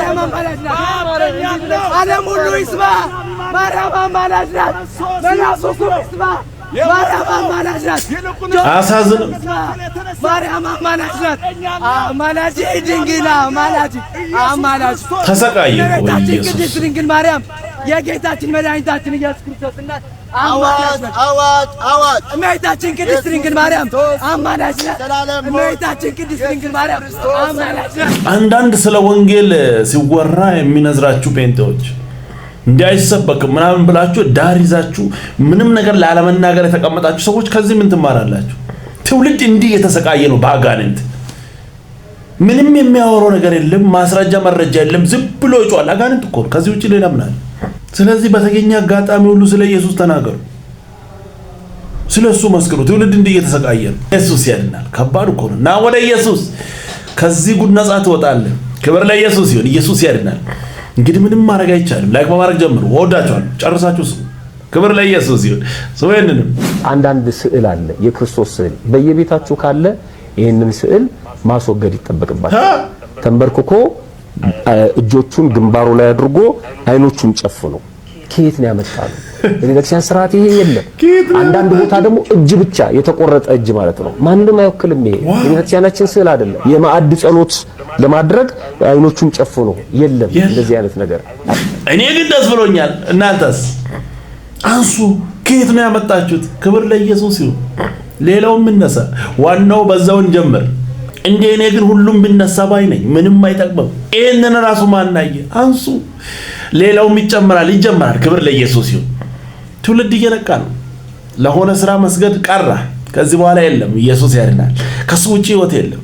ማርያም አማላጅ ናት። ዓለም ሁሉ ይስማ። ማርያም አማላጅ ናት። መላሱ ይስማ። ማርያም አማላጅ ናት። አሳዝንም ማርያም አማላጅ ናት። አማላጅ ድንግል አማላጅ ተሰቃየ ኢየሱስ ቅድስት ድንግል ማርያም የጌታችን መድኃኒታችን ኢየሱስ ክርስቶስ እናት አዋጅ እመቤታችን ቅድስት ድንግል ማርያም አማላጅ ናት። እመቤታችን ቅድስት ድንግል ማርያም አማላጅ ናት። አንዳንድ ስለ ወንጌል ሲወራ የሚነዝራችሁ ጴንጤዎች እንዲህ አይሰበክም ምናምን ብላችሁ ዳር ይዛችሁ ምንም ነገር ላለመናገር የተቀመጣችሁ ሰዎች ከዚህ ምን ትማራላችሁ? ትውልድ እንዲህ የተሰቃየ ነው በአጋንንት። ምንም የሚያወራው ነገር የለም፣ ማስረጃ መረጃ የለም፣ ዝም ብሎ ይጮሃል። አጋንንት እኮ ነው፣ ከዚህ ውጪ ሌላ ምን አለ? ስለዚህ በተገኘ አጋጣሚ ሁሉ ስለ ኢየሱስ ተናገሩ፣ ስለሱ መስክሩ። ትውልድ እንዲህ የተሰቃየ ነው። ኢየሱስ ያድናል። ከባድ እኮ ነው። ና ወደ ኢየሱስ፣ ከዚህ ጉድ ነፃ ትወጣለህ። ክብር ለኢየሱስ ይሁን። ኢየሱስ ያድናል። እንግዲህ ምንም ማድረግ አይቻልም። ላይክ በማድረግ ጀምሩ። ወዳችኋለሁ። ጨርሳችሁ ስሙ። ክብር ለኢየሱስ ይሁን። ሰውየንንም አንዳንድ ስዕል አለ፣ የክርስቶስ ስዕል በየቤታችሁ ካለ ይሄንን ስዕል ማስወገድ ይጠበቅባችኋል። ተንበርክኮ እጆቹን ግንባሩ ላይ አድርጎ አይኖቹን ጨፍኖ ከየት ነው ያመጣሉ? በቤተክርስቲያን ስርዓት ይሄ የለም። አንዳንድ ቦታ ደግሞ እጅ ብቻ የተቆረጠ እጅ ማለት ነው። ማንንም አይወክልም። ይሄ የቤተክርስቲያናችን ስዕል አይደለም። የማዕድ ጸሎት ለማድረግ አይኖቹን ጨፍኖ የለም እንደዚህ አይነት ነገር። እኔ ግን ደስ ብሎኛል። እናንተስ? አንሱ። ከየት ነው ያመጣችሁት? ክብር ለኢየሱስ ይሁን። ሌላውም ይነሳ፣ ዋናው በዛውን ጀምር። እንደ እኔ ግን ሁሉም ቢነሳ ባይ ነኝ። ምንም አይጠቅምም። ይሄንን ራሱ ማናየ አንሱ። ሌላውም ይጨምራል፣ ይጀምራል። ክብር ለኢየሱስ ይሁን። ትውልድ እየነቃ ነው። ለሆነ ስራ መስገድ ቀረ። ከዚህ በኋላ የለም። ኢየሱስ ያድናል። ከሱ ውጪ ህይወት የለም።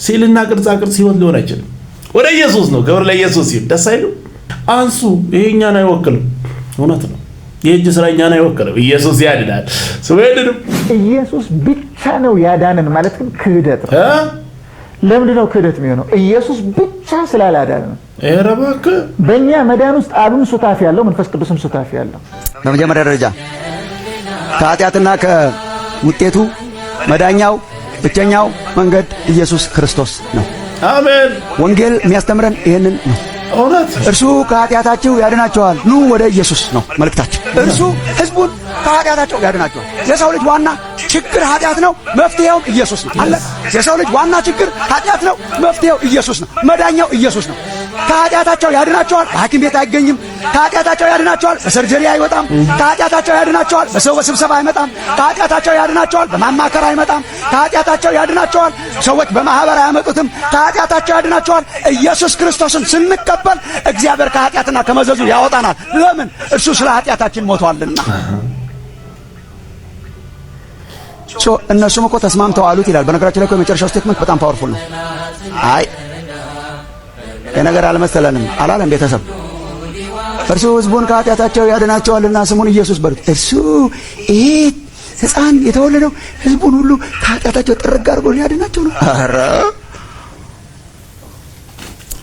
ሲልና ቅርጻ ቅርጽ ህይወት ሊሆን አይችልም። ወደ ኢየሱስ ነው። ክብር ለኢየሱስ ይሁን። ደስ አይሉ? አንሱ። ይሄ እኛን አይወክልም። እውነት ነው። የእጅ ስራ እኛን አይወክልም። ኢየሱስ ያድናል። ስለዚህ ኢየሱስ ብቻ ነው ያዳነን ማለት ግን ክህደት ነው። ለምንድን ነው ክህደት የሚሆነው? ኢየሱስ ብቻ ስላላዳነን ነው። እረባከ በእኛ መዳን ውስጥ አብም ሱታፊ ያለው መንፈስ ቅዱስም ሱታፊ ያለው። በመጀመሪያ ደረጃ ከኃጢአትና ከውጤቱ መዳኛው ብቸኛው መንገድ ኢየሱስ ክርስቶስ ነው። አሜን። ወንጌል የሚያስተምረን ይሄንን ነው። እርሱ ከኃጢአታችሁ ያድናቸዋል፣ ኑ ወደ ኢየሱስ ነው መልእክታችን። እርሱ ህዝቡን ከኃጢአታቸው ያድናቸዋል። የሰው ልጅ ዋና ችግር ኃጢአት ነው፣ መፍትሄው ኢየሱስ ነው። አለ። የሰው ልጅ ዋና ችግር ኃጢአት ነው፣ መፍትሄው ኢየሱስ ነው። መዳኛው ኢየሱስ ነው። ከኃጢአታቸው ያድናቸዋል። በሐኪም ቤት አይገኝም። ከኃጢአታቸው ያድናቸዋል። በሰርጀሪ አይወጣም። ከኃጢአታቸው ያድናቸዋል። በሰው በስብሰባ አይመጣም። ከኃጢአታቸው ያድናቸዋል። በማማከር አይመጣም። ከኃጢአታቸው ያድናቸዋል። ሰዎች በማህበር አያመጡትም። ከኃጢአታቸው ያድናቸዋል። ኢየሱስ ክርስቶስን ስንቀበል እግዚአብሔር ከኃጢአትና ከመዘዙ ያወጣናል። ለምን? እርሱ ስለ ኃጢአታችን ሞቷልና። እነሱም እኮ ተስማምተው አሉት ይላል። በነገራችን ላይ እኮ የመጨረሻው ስቴትመንት በጣም ፓወርፉል ነው። አይ የነገር አልመሰለንም አላለም። ቤተሰብ እርሱ ህዝቡን ከኃጢአታቸው ያድናቸዋልና ስሙን ኢየሱስ በሉት። እርሱ ይሄ ሕፃን የተወለደው ህዝቡን ሁሉ ከኃጢአታቸው ጥርግ አድርጎ ሊያድናቸው ነው። ኧረ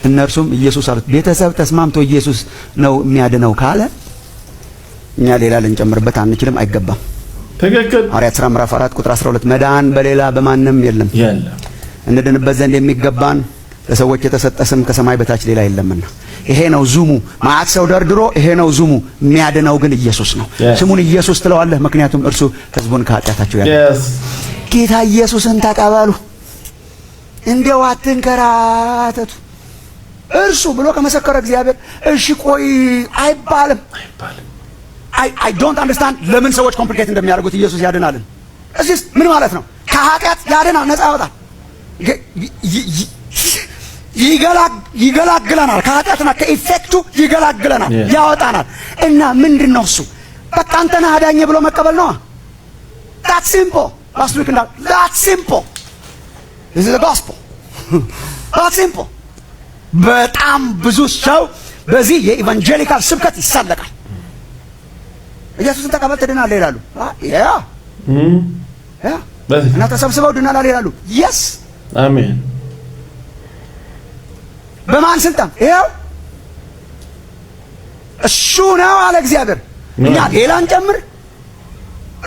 እነርሱም ኢየሱስ አሉት። ቤተሰብ ተስማምቶ ኢየሱስ ነው የሚያድነው ካለ እኛ ሌላ ልንጨምርበት አንችልም፣ አይገባም። ትክክል። ሐዋርያት ሥራ ምዕራፍ 4 ቁጥር 12 መዳን በሌላ በማንም የለም እንድንበት ዘንድ የሚገባን ለሰዎች የተሰጠ ስም ከሰማይ በታች ሌላ የለምና። ይሄ ነው ዙሙ። ማዕት ሰው ደርድሮ ይሄ ነው ዙሙ። የሚያድነው ግን ኢየሱስ ነው። ስሙን ኢየሱስ ትለዋለህ፣ ምክንያቱም እርሱ ህዝቡን ከኃጢአታቸው ያድናል። ጌታ ኢየሱስን ተቀበሉ፣ እንደው አትንከራተቱ። እርሱ ብሎ ከመሰከረ እግዚአብሔር እሺ ቆይ አይባልም። I don't understand ለምን ሰዎች ኮምፕሊኬት እንደሚያደርጉት ኢየሱስ ያድናልን። እሺ ምን ማለት ነው? ከኃጢአት ያድናል፣ ነፃ ያወጣል፣ ይገላግለናል። ከኃጢአትና ከኢፌክቱ ይገላግለናል፣ ያወጣናል። እና ምንድነው እሱ? በቃ አንተ ነህ አዳኝ ብሎ መቀበል ነው። that simple last week and that simple this is the gospel that simple። በጣም ብዙ ሰው በዚህ የኢቫንጀሊካል ስብከት ይሳለቃል። ኢየሱስን ተቀበል ትድናለህ ይላሉ። ያ እና ተሰብስበው ድናላል ይላሉ። yes አሜን። በማን ስልጣን? ይሄው እሱ ነው አለ እግዚአብሔር። እኛ ሌላ እንጨምር?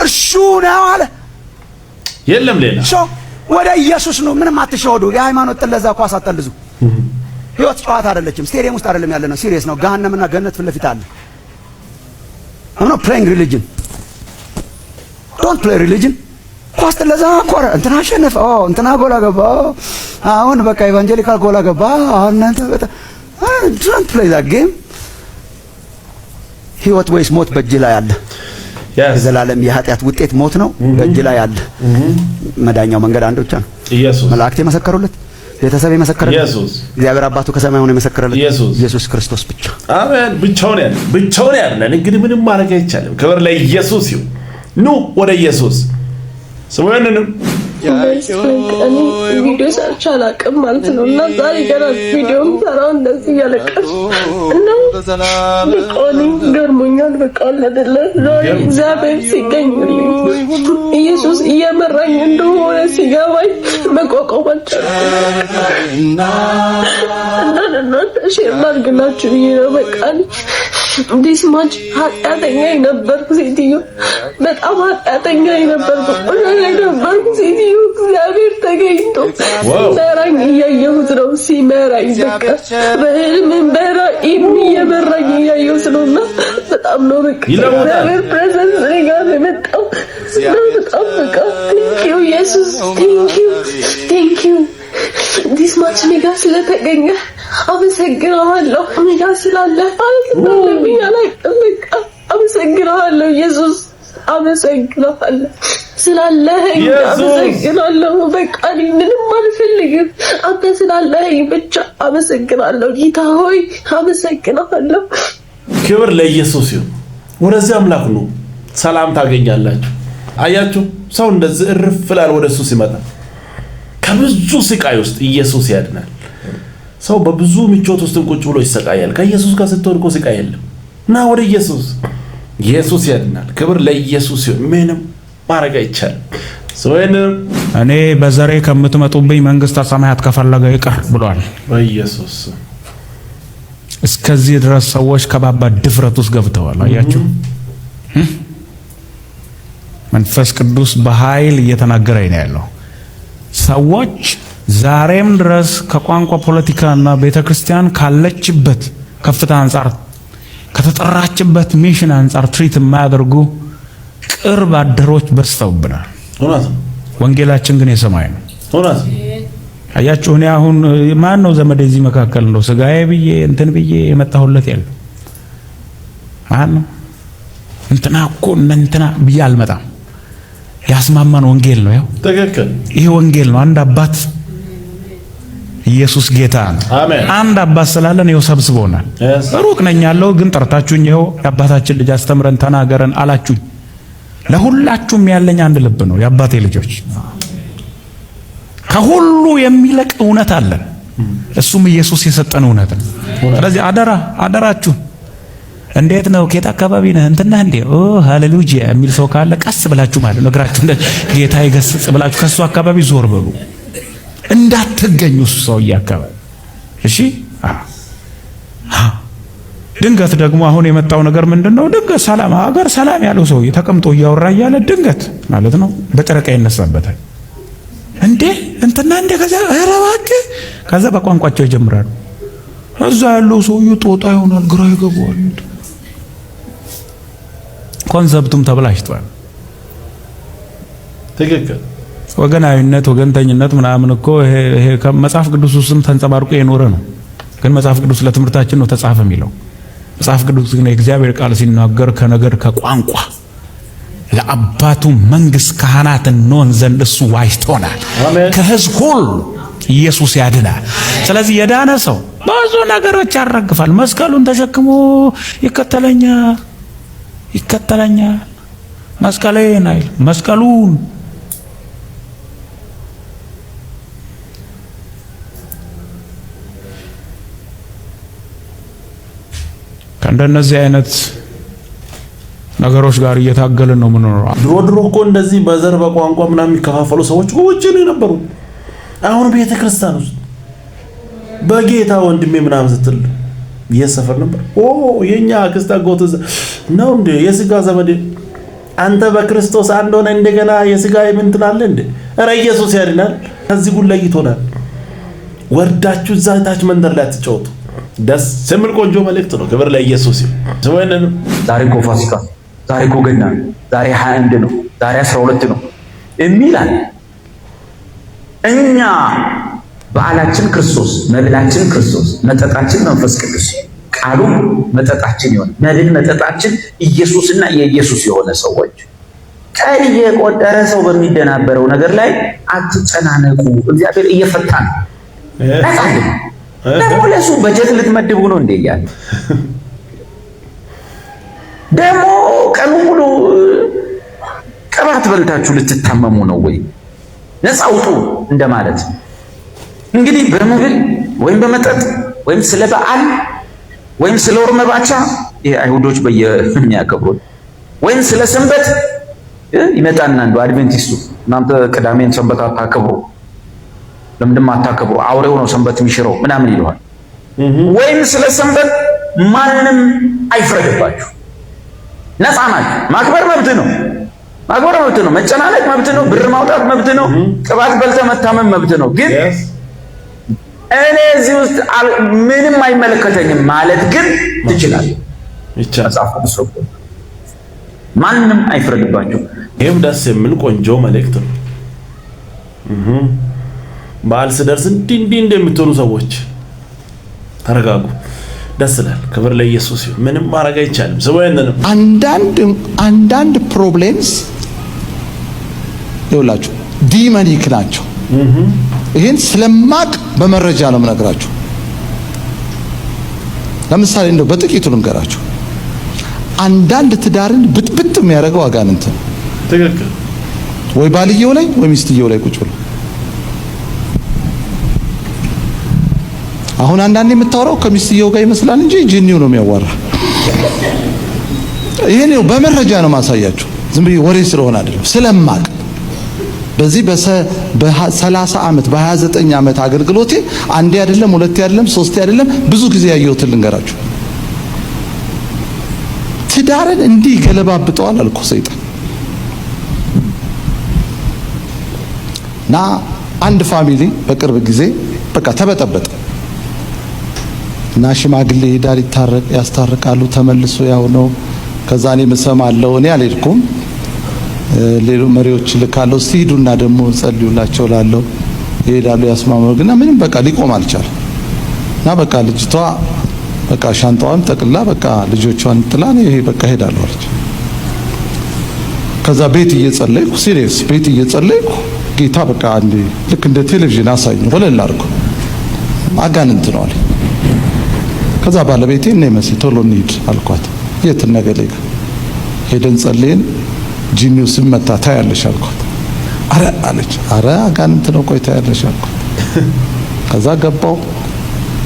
እሱ ነው አለ። የለም ሌላ። ወደ ኢየሱስ ነው። ምንም አትሸወዱ። የሃይማኖት ጥለዛ ኳስ አትጠልዙ። ህይወት ጨዋታ አይደለችም። ስቴዲየም ውስጥ አይደለም ያለ ነው። ሲሪየስ ነው። ገሃነምና ገነት ፊት ለፊት አለ። I'm not playing religion. Don't play religion. ኳስ ለዛ ኮረ እንትና አሸነፈ እንትና ጎል አገባ አሁን በቃ ኢቫንጀሊካል ጎል አገባ እናንተ don't play that game. ህይወት ወይስ ሞት በእጅ ላይ አለ። የዘላለም የኃጢአት ውጤት ሞት ነው። በእጅ ላይ አለ። መዳኛው መንገድ አንድ ብቻ ነው። ኢየሱስ መላእክት የመሰከሩለት፣ ቤተሰብ የመሰከረለት፣ እግዚአብሔር አባቱ ከሰማይ ሆኖ የመሰከረለት ኢየሱስ ክርስቶስ ብቻ። አሜን። ብቻውን ያለን እንግዲህ ምንም ማድረግ አይቻልም። ክብር ለኢየሱስ ይሁን። ኑ ወደ ኢየሱስ ስሙንንም እኔ ቪዲዮ ሰርች አላውቅም ማለት ነው እና ዛሬ ገና ቪዲዮም ሰራው እንደዚህ እያለቀስ እና በቃ ገርሞኛል። በቃ አይደለ ዛሬ እግዚአብሔር ሲገኝልኝ ኢየሱስ እየመራኝ እንደሆነ ሲገባኝ መቋቋም አልቻልኩም እና ሼር ላድርግላችሁ ብዬ ነው። በቃ ዲስማች ኃጢአተኛ የነበርኩ ሴትዮ፣ በጣም ኃጢአተኛ የነበርኩ ሴትዮ እግዚአብሔር ተገኝቶ ሲመራኝ እያየሁት ነው። ሲመራኝ በቃ በህልምም በራእይም እየመራኝ እያየሁት ነው እና በጣም ነው በቃ እግዚአብሔር ፕሬዘንስ እኔ ጋር የመጣው በጣም በቃ ቴንኪው ኢየሱስ ቴንኪው ዲስ ማች እኔ ጋር ስለተገኘ አመሰግናለሁ። እኔ ጋር ስላለ አመሰግናለሁ ኢየሱስ አመሰግናለሁ ስላለኸኝ አመሰግናለሁ። በቃ ምንም አልፈልግም፣ አንተ ስላለኸኝ ብቻ አመሰግናለሁ። ጌታ ሆይ አመሰግናለሁ። ክብር ለኢየሱስ ይሁን። ወደዚህ አምላክ ነው ሰላም ታገኛላችሁ። አያችሁ ሰው እንደዚህ እርፍ ይላል ወደሱ ሲመጣ። ከብዙ ስቃይ ውስጥ ኢየሱስ ያድናል። ሰው በብዙ ምቾት ውስጥ ቁጭ ብሎ ይሰቃያል። ከኢየሱስ ጋር ስትሆን እኮ ስቃይ የለም። ና ወደ ኢየሱስ፣ ኢየሱስ ያድናል። ክብር ለኢየሱስ ይሁን። ምንም ማድረግ አይቻልም። እኔ በዘሬ ከምትመጡብኝ መንግስተ ሰማያት ከፈለገ ይቅር ብሏል በኢየሱስ። እስከዚህ ድረስ ሰዎች ከባባድ ድፍረት ውስጥ ገብተዋል። አያችሁ መንፈስ ቅዱስ በኃይል እየተናገረኝ ነው ያለው። ሰዎች ዛሬም ድረስ ከቋንቋ ፖለቲካና ቤተክርስቲያን ካለችበት ከፍታ አንፃር ከተጠራችበት ሚሽን አንፃር ትሪት የማያደርጉ ቅርብ አደሮች በስተውብናል። ወንጌላችን ግን የሰማይ ነው። አያችሁ እኔ አሁን ማን ነው ዘመዴ እዚህ መካከል ነው ስጋዬ ብዬ እንትን ብዬ የመጣሁለት ያለው አሁን እንትና እኮ እንትና ብዬ አልመጣም። ያስማማን ወንጌል ነው። ያው ተከከለ ይሄ ወንጌል ነው። አንድ አባት ኢየሱስ ጌታ ነው። አሜን። አንድ አባት ስላለን ይኸው ሰብስቦናል። ሩቅ ነኝ ያለው ግን ጠርታችሁኝ ይኸው የአባታችን ልጅ አስተምረን ተናገረን አላችሁኝ። ለሁላችሁም ያለኝ አንድ ልብ ነው። የአባቴ ልጆች ከሁሉ የሚለቅ እውነት አለን። እሱም ኢየሱስ የሰጠን እውነት ነው። ስለዚህ አደራችሁ እንዴት ነው ጌታ አካባቢ ነህ እንትና እንዴ ሃሌሉያ የሚል ሰው ካለ ቀስ ብላችሁ ማለት ነው እግራችሁ እንደ ጌታ ይገስጽ ብላችሁ ከሱ አካባቢ ዞር በሉ፣ እንዳትገኙ እሱ ሰውዬ አካባቢ። እሺ ድንገት ደግሞ አሁን የመጣው ነገር ምንድነው? ድንገት ሰላም ሀገር ሰላም ያለው ሰውዬ ተቀምጦ እያወራ እያለ ድንገት ማለት ነው በጨረቃ ይነሳበታል። እንዴ እንትና እንደ ከዛ በቋንቋቸው ይጀምራሉ። እዛ ያለው ሰውዬ ጦጣ ይሆናል፣ ግራ ይገባዋል። ኮንሰፕቱም ተብላሽቷል። ትክክል። ወገናዊነት፣ ወገንተኝነት ምናምን እኮ ይሄ ከመጽሐፍ ቅዱስ ውስጥም ተንጸባርቆ የኖረ ነው። ግን መጽሐፍ ቅዱስ ለትምህርታችን ነው ተጻፈ የሚለው። መጽሐፍ ቅዱስ ግን የእግዚአብሔር ቃል ሲናገር ከነገር ከቋንቋ ለአባቱ መንግስት ካህናት እንሆን ዘንድ እሱ ዋጅቶናል። ከሕዝብ ሁሉ ኢየሱስ ያድናል። ስለዚህ የዳነ ሰው ብዙ ነገሮች ያረግፋል። መስቀሉን ተሸክሞ ይከተለኛል መስቀሌን አይል መስቀሉን ከእንደነዚህ አይነት ነገሮች ጋር እየታገልን ነው የምንኖረው። ድሮ እኮ እንደዚህ በዘር በቋንቋ ምናምን የሚከፋፈሉ ሰዎች ውጭ ነው የነበሩ። አሁን ቤተ ክርስቲያን ውስጥ በጌታ ወንድሜ ምናምን ስትል የሰፈር ነበር። የኛ አክስት አጎት ነው እንዴ የስጋ ዘመድ አንተ በክርስቶስ አንድ ሆነ እንደገና የስጋ ምን ትላለህ እንዴ? ኧረ ኢየሱስ ያድናል። ከዚህ ጉድ ለይቶናል። ወርዳችሁ እዛ ታች መንደር ላይ አትጫወቱ። ደስ የሚል ቆንጆ መልእክት ነው። ክብር ለኢየሱስ ይሁን። ዛሬ እኮ ፋሲካ፣ ዛሬ እኮ ገና፣ ዛሬ 21 ነው፣ ዛሬ 12 ነው የሚላል። እኛ በዓላችን ክርስቶስ፣ መብላችን ክርስቶስ፣ መጠጣችን መንፈስ ቅዱስ፣ ቃሉ መጠጣችን ይሆን መብል መጠጣችን ኢየሱስና የኢየሱስ የሆነ ሰዎች ቀን የቆጠረ ሰው በሚደናበረው ነገር ላይ አትጨናነቁ። እግዚአብሔር እየፈታ ነው። ደግሞ ለሱ በጀት ልትመድቡ ነው እንዴ? ያለ ደግሞ ቀኑ ሙሉ ቅባት በልታችሁ ልትታመሙ ነው ወይ? ነፃ አውጡ እንደማለት። እንግዲህ በመብል ወይም በመጠጥ ወይም ስለ በዓል ወይም ስለ ወር መባቻ አይሁዶች በየሚያከብሩት ወይም ስለ ሰንበት ይመጣና እንደው አድቬንቲስቱ እናንተ ቅዳሜን ሰንበት አታከብሩ፣ ለምንድን አታከብሩ? አውሬው ነው ሰንበት የሚሽረው ምናምን ይለዋል። ወይም ስለ ሰንበት ማንንም አይፍረድባችሁ፣ ነፃ ናችሁ። ማክበር መብት ነው፣ ማክበር መብት ነው። መጨናነቅ መብት ነው። ብር ማውጣት መብት ነው። ቅባት በልተህ መታመም መብት ነው። ግን እኔ እዚህ ውስጥ ምንም አይመለከተኝም ማለት ግን ትችላለህ። መጽሐፍ ቅዱስ ማንንም አይፍረድባችሁ። ይህም ደስ የሚል ቆንጆ መልእክት ነው። በዓል ስደርስ እንዲህ እንደምትሆኑ ሰዎች ተረጋጉ። ደስ ይላል። ክብር ለኢየሱስ ይሁን። ምንም ማድረግ አይቻልም። ሰውየንም አንዳንድ ፕሮብሌምስ ይውላችሁ ዲመኒክ ናቸው። ይሄን ስለማቅ በመረጃ ነው የምነግራችሁ። ለምሳሌ እንደው በጥቂቱ ልንገራችሁ። አንዳንድ ትዳርን ብጥብጥ የሚያደርገው አጋንንት ነው። ትክክል። ወይ ባልየው ላይ ወይ ሚስትየው ላይ ቁጭ ብሎ አሁን አንዳንዴ የምታወራው ከሚስትየው ጋር ይመስላል እንጂ ጂኒው ነው የሚያወራ። ይሄ ነው በመረጃ ነው ማሳያችሁ። ዝም ብዬ ወሬ ስለሆነ አይደለም፣ ስለማቅ በዚህ በ30 ዓመት በ29 ዓመት አገልግሎቴ አንዴ አይደለም ሁለቴ አይደለም ሶስቴ አይደለም ብዙ ጊዜ ያየሁትን ልንገራችሁ። ትዳርን እንዲህ ገለባብጠዋል አልኩ ሰይጣን። ና አንድ ፋሚሊ በቅርብ ጊዜ በቃ ተበጠበጠ እና ሽማግሌ ሄዳል፣ ያስታርቃሉ፣ ተመልሶ ያው ነው። ከዛ እኔ እሰማለሁ፣ እኔ አልሄድኩም፣ ሌሎች መሪዎች ልካለሁ፣ ሲሄዱና ደግሞ ጸልዩላቸው ላለው ይሄዳሉ፣ ያስማማሉ። ግን ምንም በቃ ሊቆም አልቻለም። እና በቃ ልጅቷ በቃ ሻንጣዋን ጠቅላ በቃ ልጆቿን ጥላ ነው ይሄ በቃ ሄዳለሁ አለች። ከዛ ቤት እየጸለይኩ ሲሪየስ ቤት እየጸለይኩ ጌታ በቃ አንዴ ልክ እንደ ቴሌቪዥን አሳየኝ፣ ወለል አድርጎ አጋንንት ነው አለ። ከዛ ባለቤቴ እኔ መሲ ቶሎ እንሂድ አልኳት። የት ነገሌ ጋር ሄደን ጸልየን ጂኒው ሲመታ ታያለሽ አልኳት። አረ አለች። አረ አጋንንት ነው ቆይ ታያለሽ አልኳት። ከዛ ገባው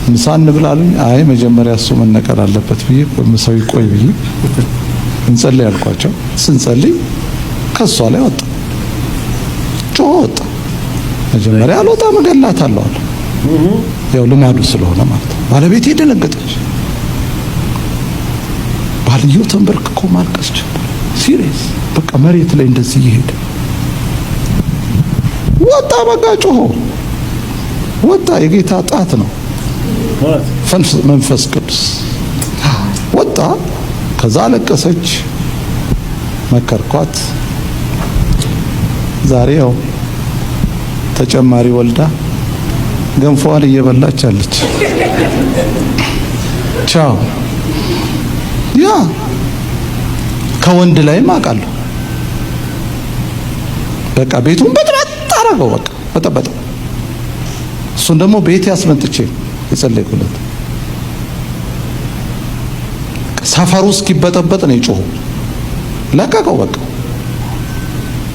ምሳ እንብላሉኝ። አይ መጀመሪያ እሱ መነቀል አለበት ብዬ ምሳው ይቆይ ብዬ እንጸልይ አልኳቸው። ስንጸልይ ከሷ ላይ ወጣ ጮኸ። መጀመሪያ አልወጣም እገላታለሁ አለ። ያው ልማዱ ስለሆነ ማለት ነው። ባለቤቴ ደነገጠች። ባልየው ተንበርክኮ ማልቀስ ጀመረ። ሲሪየስ በቃ መሬት ላይ እንደዚህ ይሄድ ወጣ። በቃ ጮኸ ወጣ። የጌታ ጣት ነው መንፈስ ቅዱስ ወጣ። ከዛ አለቀሰች። መከርኳት። ዛሬ ያው ተጨማሪ ወልዳ ገንፎዋን እየበላች አለች። ቻው። ያ ከወንድ ላይም አውቃለሁ። በቃ ቤቱን በጥራት አደረገው። በቃ በጠበጠ። እሱን ደግሞ ቤት ያስመጥቼ የጸለይኩለት ሰፈሩ እስኪበጠበጥ ነው የጮሁ። ለቀቀው በቃ።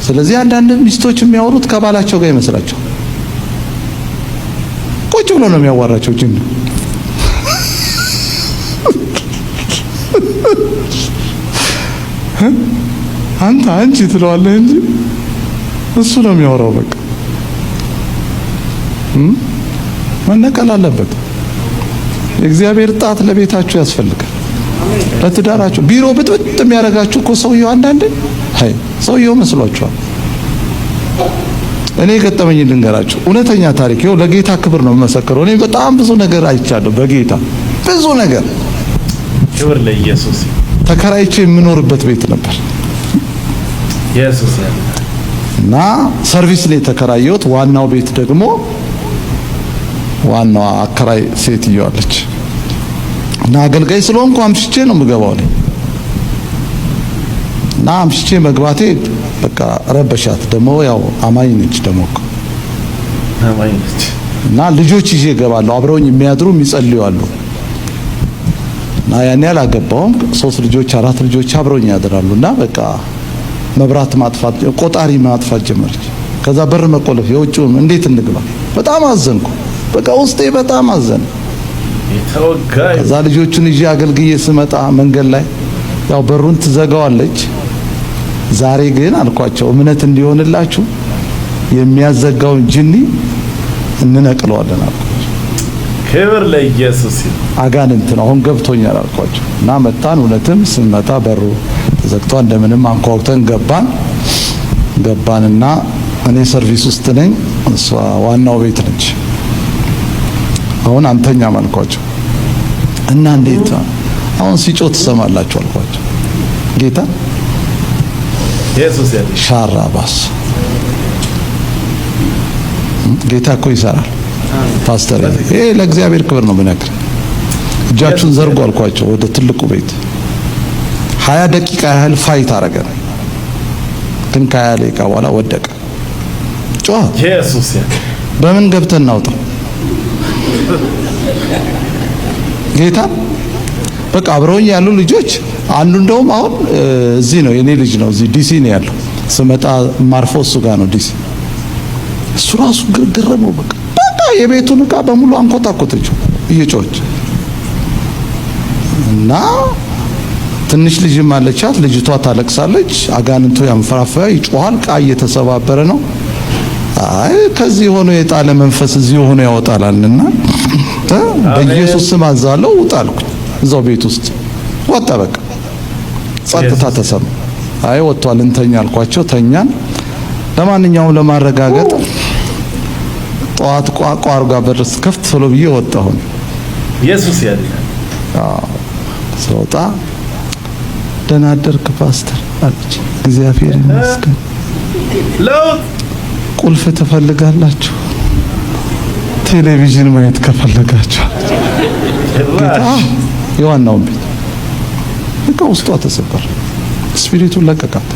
ስለዚህ አንዳንድ ሚስቶች የሚያወሩት ከባላቸው ጋር ይመስላቸው ቁጭ ብሎ ነው የሚያዋራቸው። ጅን አንተ አንቺ ትለዋለህ እንጂ እሱ ነው የሚያወራው። በቃ መነቀል አለበት። የእግዚአብሔር ጣት ለቤታችሁ ያስፈልጋል፣ ለትዳራችሁ። ቢሮ ብጥብጥ የሚያደርጋችሁ እኮ ሰውየው አንዳንዴ ሰውየው መስሏችኋል። እኔ ገጠመኝ ልንገራችሁ፣ እውነተኛ ታሪክ ይኸው። ለጌታ ክብር ነው መሰከረው። እኔ በጣም ብዙ ነገር አይቻለሁ በጌታ ብዙ ነገር። ክብር ለኢየሱስ። ተከራይቼ የምኖርበት ቤት ነበር ኢየሱስ እና ሰርቪስ ላይ ተከራየሁት። ዋናው ቤት ደግሞ ዋናዋ አከራይ ሴትዮ አለች እና አገልጋይ ስለሆንኩ አምሽቼ ነው የምገባው እና አምሽቼ መግባቴ በቃ ረበሻት። ደግሞ ያው አማኝ ነች ደግሞ አማኝ ነች እና ልጆች ይዤ እገባለሁ። አብረውኝ የሚያድሩ የሚጸልዩ አሉ እና ያኔ አላገባውም። 3 ልጆች 4 ልጆች አብረውኝ ያድራሉ እና በቃ መብራት ማጥፋት ቆጣሪ ማጥፋት ጀመረች። ከዛ በር መቆለፍ የውጭውን እንዴት እንግባ። በጣም አዘንኩ። በቃ ውስጤ በጣም አዘነ። ከዛ ልጆቹን ይዤ አገልግዬ ስመጣ መንገድ ላይ ያው በሩን ትዘጋዋለች። ዛሬ ግን አልኳቸው እምነት እንዲሆንላችሁ የሚያዘጋውን ጅኒ እንነቅለዋለን አልኳቸው። ክብር ለኢየሱስ። አጋንንት ነው አሁን ገብቶኛል አልኳቸው እና መጣን። እውነትም ስንመጣ በሩ ተዘግቷ እንደምንም አንኳኩተን ገባንና እኔ ሰርቪስ ውስጥ ነኝ፣ እሷ ዋናው ቤት ነች። አሁን አንተኛም አልኳቸው እና እንዴት አሁን ሲጮህ ትሰማላችሁ አልኳቸው። ጌታ ኢየሱስ ሻራባስ ጌታ እኮ ይሰራል ፓስተር። ይሄ ለእግዚአብሔር ክብር ነው ብነግር። እጃችሁን ዘርጉ አልኳቸው ወደ ትልቁ ቤት። 20 ደቂቃ ያህል ፋይት አረገን፣ ግን ከ20 ደቂቃ በኋላ ወደቀ። ጮኸ። ኢየሱስ በምን ገብተን እናውጣው ጌታ። በቃ አብረውኝ ያሉ ልጆች አንዱ እንደውም አሁን እዚህ ነው የኔ ልጅ ነው፣ እዚህ ዲሲ ነው ያለው። ስመጣ ማርፎ እሱ ጋር ነው ዲሲ። እሱ ራሱ ግርግረመው በቃ የቤቱን ዕቃ በሙሉ አንኮታኮተችው እየጮች እና ትንሽ ልጅም አለቻት። ልጅቷ ታለቅሳለች። አጋንንቱ ያንፈራፋ ይጮሃል። ዕቃ እየተሰባበረ ነው። አይ ከዚህ ሆኖ የጣለ መንፈስ እዚህ ሆኖ ያወጣላልና በኢየሱስ ስም አዛለው ውጣ አልኩት። እዛው ቤት ውስጥ ወጣ። በቃ ጸጥታ ተሰማ። አይ ወጥቷል እንተኛ አልኳቸው። ተኛን። ለማንኛውም ለማረጋገጥ ጠዋት ቋቋር ጋር በርስ ከፍት ብሎ ብዬ ወጣሁ። ኢየሱስ ያድናል። ስወጣ ደህና አደርክ ፓስተር አለች። እግዚአብሔር ይመስገን። ቁልፍ ትፈልጋላችሁ? ቴሌቪዥን ማየት ከፈለጋችሁ ጌታ የዋናውን ቤት በቃ ውስጧ ተሰበረ። ስፒሪቱን ለቀቃት።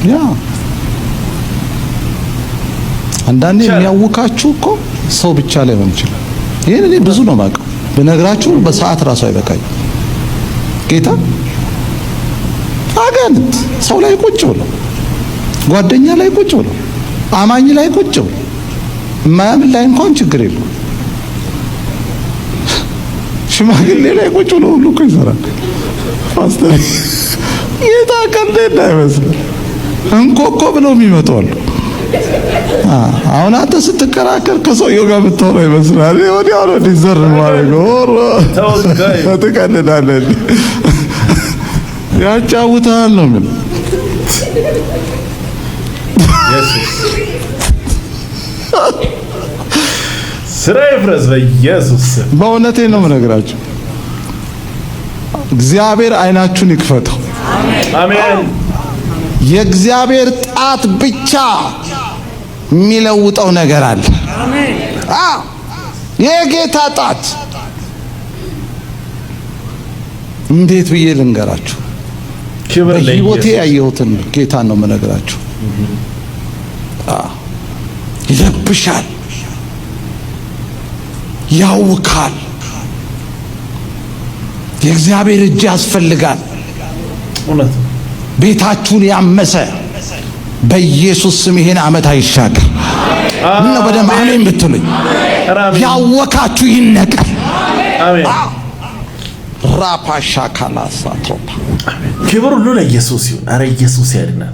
ያ አንዳንዴ የሚያውካችሁ እኮ ሰው ብቻ ላይ ሆን ይችላል። ይሄን እኔ ብዙ ነው የማውቀው ብነግራችሁ በሰዓት ራሱ አይበቃኝ። ጌታ አጋንንት ሰው ላይ ቁጭ ብሎ፣ ጓደኛ ላይ ቁጭ ብሎ፣ አማኝ ላይ ቁጭ ብሎ፣ የማያምን ላይ እንኳን ችግር የለውም። ሽማግሌ ላይ ቁጭ ብሎ ሁሉ እኮ ይሰራል። ፓስተር ጌታ ቀልድ እንዳይመስል እንቆቆ ብለው የሚመጡ አሉ። አሁን አንተ ስትከራከር ከሰውየው ጋር ብትሆን ይመስላል። ወዲያው ነው ዲዘር ማለት ነው። ትቀልዳለህ፣ ያጫውታል ነው ምን ስራ ይፍረስ በኢየሱስ። በእውነቴ ነው የምነግራችሁ። እግዚአብሔር አይናችሁን ይክፈተው። አሜን። የእግዚአብሔር ጣት ብቻ የሚለውጠው ነገር አለ። የጌታ ጣት እንዴት ብዬ ልንገራችሁ? በሕይወቴ ያየሁትን ጌታን ነው የምነግራችሁ። ይረብሻል፣ ያውካል። የእግዚአብሔር እጅ ያስፈልጋል። እውነት ቤታችሁን ያመሰ በኢየሱስ ስም ይሄን ዓመት አይሻገር። ምን ነው በደም አሜን ብትሉኝ፣ ያወካችሁ ይነቀል። አሜን። ራፓሻ ካላሳቶፓ ክብር ሁሉ ለኢየሱስ ይሁን። አረ ኢየሱስ ያድናል።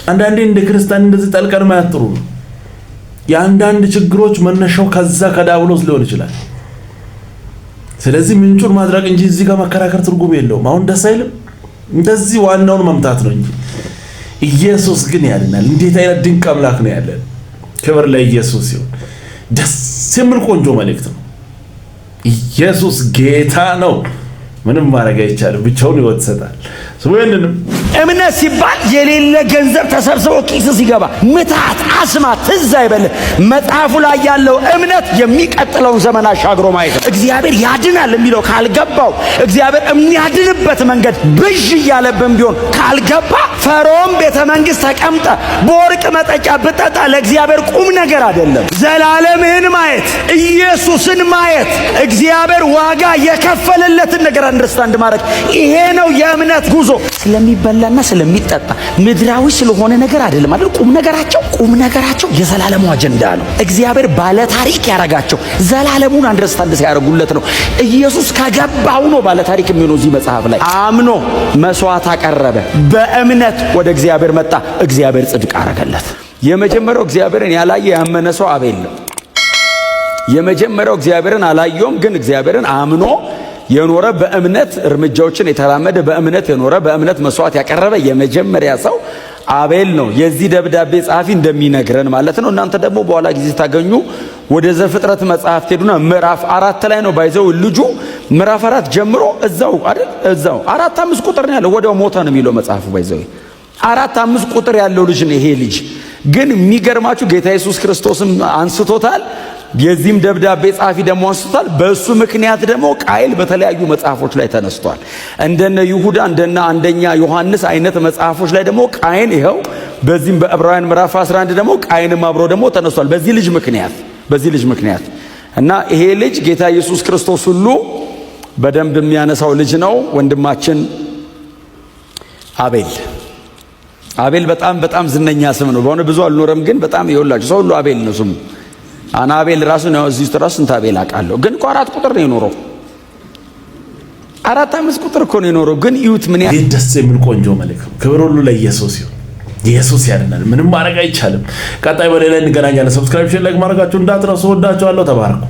አንዳንዴ እንደ ክርስቲያን እንደዚህ ጠልቀን ማየት ጥሩ ነው። የአንዳንድ ችግሮች መነሻው ከዛ ከዲያብሎስ ሊሆን ይችላል። ስለዚህ ምንጩን ማድረግ እንጂ እዚህ ጋር መከራከር ትርጉም የለውም። አሁን ደስ አይልም። እንደዚህ ዋናውን መምታት ነው እንጂ ኢየሱስ ግን ያድናል። እንዴት አይነት ድንቅ አምላክ ነው ያለን! ክብር ለኢየሱስ ይሁን። ደስ የሚል ቆንጆ መልእክት ነው። ኢየሱስ ጌታ ነው። ምንም ማድረግ አይቻልም። ብቻውን ሕይወት ይሰጣል። ስለዚህ እምነት ሲባል የሌለ ገንዘብ ተሰብስቦ ኪስ ሲገባ ምታት አስማት ትዝ አይበል። መጽሐፉ ላይ ያለው እምነት የሚቀጥለውን ዘመን አሻግሮ ማየት ነው። እግዚአብሔር ያድናል የሚለው ካልገባው እግዚአብሔር የሚያድንበት መንገድ ብዥ እያለብን ቢሆን ካልገባ ፈርዖን ቤተ መንግስት ተቀምጠ በወርቅ መጠጫ ብጠጣ ለእግዚአብሔር ቁም ነገር አይደለም። ዘላለምህን ማየት ኢየሱስን ማየት እግዚአብሔር ዋጋ የከፈለለትን ነገር አንደርስታንድ ማድረግ ይሄ ነው የእምነት ጉዞ። ስለሚበላና ስለሚጠጣ ምድራዊ ስለሆነ ነገር አይደለም አይደል? ቁም ነገራቸው የዘላለሙ አጀንዳ ነው። እግዚአብሔር ባለ ታሪክ ያረጋቸው ዘላለሙን አንደርስታንድ ሲያደርጉለት ነው። ኢየሱስ ከገባው ነው ባለ ታሪክ የሚሆነው። እዚህ መጽሐፍ ላይ አምኖ መስዋዕት አቀረበ፣ በእምነት ወደ እግዚአብሔር መጣ፣ እግዚአብሔር ጽድቅ አረገለት። የመጀመሪያው እግዚአብሔርን ያላየ ያመነ ሰው አቤል ነው። የመጀመሪያው እግዚአብሔርን አላየውም፣ ግን እግዚአብሔርን አምኖ የኖረ በእምነት እርምጃዎችን የተራመደ በእምነት የኖረ በእምነት መስዋዕት ያቀረበ የመጀመሪያ ሰው አቤል ነው። የዚህ ደብዳቤ ጸሐፊ እንደሚነግረን ማለት ነው። እናንተ ደግሞ በኋላ ጊዜ ታገኙ ወደ ዘፍጥረት መጽሐፍ ሄዱና ምዕራፍ 4 ላይ ነው ባይዘው ልጁ ምዕራፍ 4 ጀምሮ እዛው አይደል? እዛው 4-5 ቁጥር ነው ያለው። ወዲያው ሞተ ነው የሚለው መጽሐፉ ባይዘው 4-5 ቁጥር ያለው ልጅ ነው ይሄ ልጅ። ግን የሚገርማችሁ ጌታ ኢየሱስ ክርስቶስም አንስቶታል። የዚህም ደብዳቤ ጸሐፊ ደግሞ አንስቶታል። በእሱ ምክንያት ደግሞ ቃይል በተለያዩ መጽሐፎች ላይ ተነስቷል። እንደነ ይሁዳ እንደነ አንደኛ ዮሐንስ አይነት መጽሐፎች ላይ ደግሞ ቃይን ይኸው በዚህም በዕብራውያን ምዕራፍ 11 ደግሞ ቃይንም አብሮ ደግሞ ተነስቷል በዚህ ልጅ ምክንያት እና ይሄ ልጅ ጌታ ኢየሱስ ክርስቶስ ሁሉ በደንብ የሚያነሳው ልጅ ነው። ወንድማችን አቤል በጣም ዝነኛ ስም ነው። በሆነ ብዙ አልኖረም፣ ግን በጣም ይወላችሁ ሰው ሁሉ አቤል ነው ስሙ። አናቤል ራሱ ነው። እዚህ ራሱ እንት አቤል አውቃለሁ፣ ግን እኮ 4 ቁጥር ነው የኖረው። 4-5 ቁጥር እኮ ነው የኖረው። ግን እዩት ምን ያህል ደስ የሚል ቆንጆ መልእክት። ክብር ሁሉ ለኢየሱስ ይሁን። ኢየሱስ ያድናል። ምንም ማድረግ አይቻልም። ቀጣይ በሌላ እንገናኛለን። ሰብስክራይብ፣ ሼር፣ ላይክ ማድረጋችሁ እንዳትረሱ። ወዳችኋለሁ። ተባረኩ።